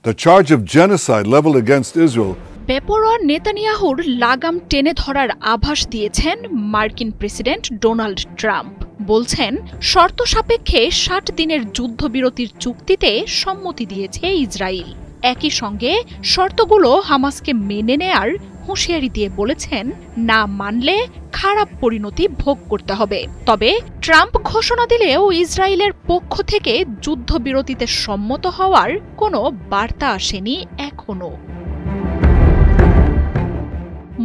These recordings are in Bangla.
The charge of genocide leveled against Israel. বেপরোয়া নেতানিয়াহুর লাগাম টেনে ধরার আভাস দিয়েছেন মার্কিন প্রেসিডেন্ট ডোনাল্ড ট্রাম্প। বলছেন, শর্ত সাপেক্ষে ৬০ দিনের যুদ্ধবিরতির চুক্তিতে সম্মতি দিয়েছে ইসরায়েল। একই সঙ্গে শর্তগুলো হামাসকে মেনে নেয়ার হুঁশিয়ারি দিয়ে বলেছেন, না মানলে খারাপ পরিণতি ভোগ করতে হবে। তবে ট্রাম্প ঘোষণা দিলেও ইসরায়েলের পক্ষ থেকে যুদ্ধবিরতিতে সম্মত হওয়ার কোনো বার্তা আসেনি এখনো।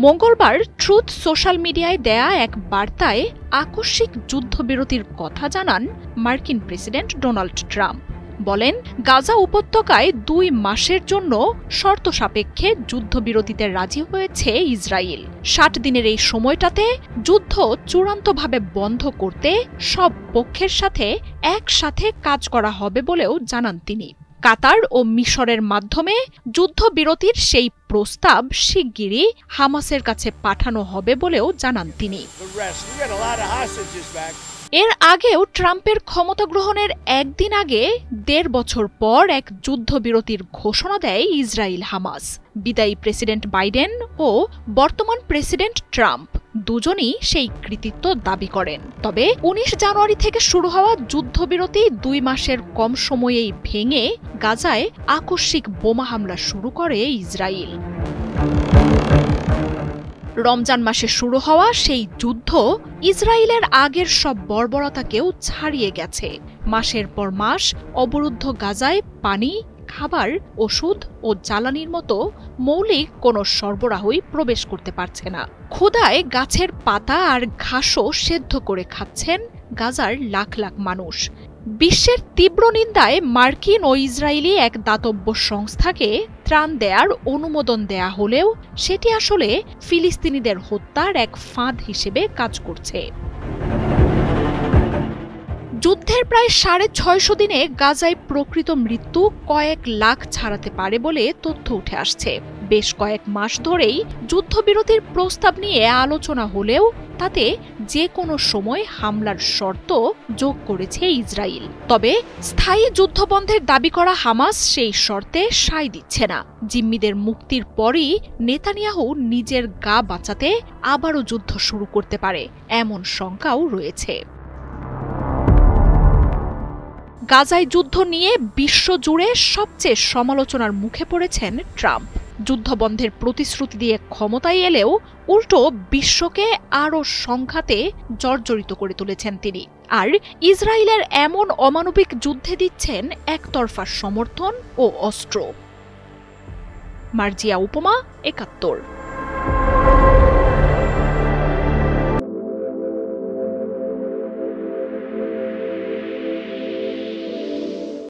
মঙ্গলবার ট্রুথ সোশ্যাল মিডিয়ায় দেয়া এক বার্তায় আকস্মিক যুদ্ধবিরতির কথা জানান মার্কিন প্রেসিডেন্ট ডোনাল্ড ট্রাম্প। বলেন, গাজা উপত্যকায় ২ মাসের জন্য শর্ত সাপেক্ষে যুদ্ধবিরতিতে রাজি হয়েছে ইসরায়েল। ৬০ দিনের এই সময়টাতে যুদ্ধ চূড়ান্তভাবে বন্ধ করতে সব পক্ষের সাথে একসাথে কাজ করা হবে বলেও জানান তিনি। কাতার ও মিশরের মাধ্যমে যুদ্ধবিরতির সেই প্রস্তাব শিগগিরই হামাসের কাছে পাঠানো হবে বলেও জানান তিনি। এর আগেও ট্রাম্পের ক্ষমতা গ্রহণের একদিন আগে ১.৫ বছর পর এক যুদ্ধবিরতির ঘোষণা দেয় ইসরায়েল হামাস। বিদায়ী প্রেসিডেন্ট বাইডেন ও বর্তমান প্রেসিডেন্ট ট্রাম্প দুজনই সেই কৃতিত্ব দাবি করেন। তবে ১৯ জানুয়ারি থেকে শুরু হওয়া যুদ্ধবিরতি ২ মাসের কম সময়েই ভেঙে গাজায় আকস্মিক বোমা হামলা শুরু করে ইসরায়েল। রমজান মাসে শুরু হওয়া সেই যুদ্ধ ইসরায়েলের আগের সব বর্বরতাকেও ছাড়িয়ে গেছে। মাসের পর মাস অবরুদ্ধ গাজায় পানি, খাবার, ওষুধ ও জ্বালানির মতো মৌলিক কোনো সরবরাহই প্রবেশ করতে পারছে না। ক্ষুধায় গাছের পাতা আর ঘাসও সেদ্ধ করে খাচ্ছেন গাজার লাখ লাখ মানুষ। বিশ্বের তীব্র নিন্দায় মার্কিন ও ইসরায়েলি এক দাতব্য সংস্থাকে ত্রাণ দেয়ার অনুমোদন দেয়া হলেও সেটি আসলে ফিলিস্তিনিদের হত্যার এক ফাঁদ হিসেবে কাজ করছে। যুদ্ধের প্রায় ৬৫০ দিনে গাজায় প্রকৃত মৃত্যু কয়েক লাখ ছাড়াতে পারে বলে তথ্য উঠে আসছে। বেশ কয়েক মাস ধরেই যুদ্ধবিরতির প্রস্তাব নিয়ে আলোচনা হলেও তাতে যে কোনো সময় হামলার শর্ত যোগ করেছে ইসরায়েল। তবে স্থায়ী যুদ্ধবন্ধের দাবি করা হামাস সেই শর্তে সায় দিচ্ছে না। জিম্মিদের মুক্তির পরই নেতানিয়াহু নিজের গা বাঁচাতে আবারও যুদ্ধ শুরু করতে পারে, এমন শঙ্কাও রয়েছে। গাজায় যুদ্ধ নিয়ে বিশ্বজুড়ে সবচেয়ে সমালোচনার মুখে পড়েছেন ট্রাম্প। যুদ্ধবন্ধের প্রতিশ্রুতি দিয়ে ক্ষমতায় এলেও উল্টো বিশ্বকে আরও সংঘাতে জর্জরিত করে তুলেছেন তিনি। আর ইসরায়েলের এমন অমানবিক যুদ্ধে দিচ্ছেন একতরফা সমর্থন ও অস্ত্র। মার্জিয়া উপমা, ৭১।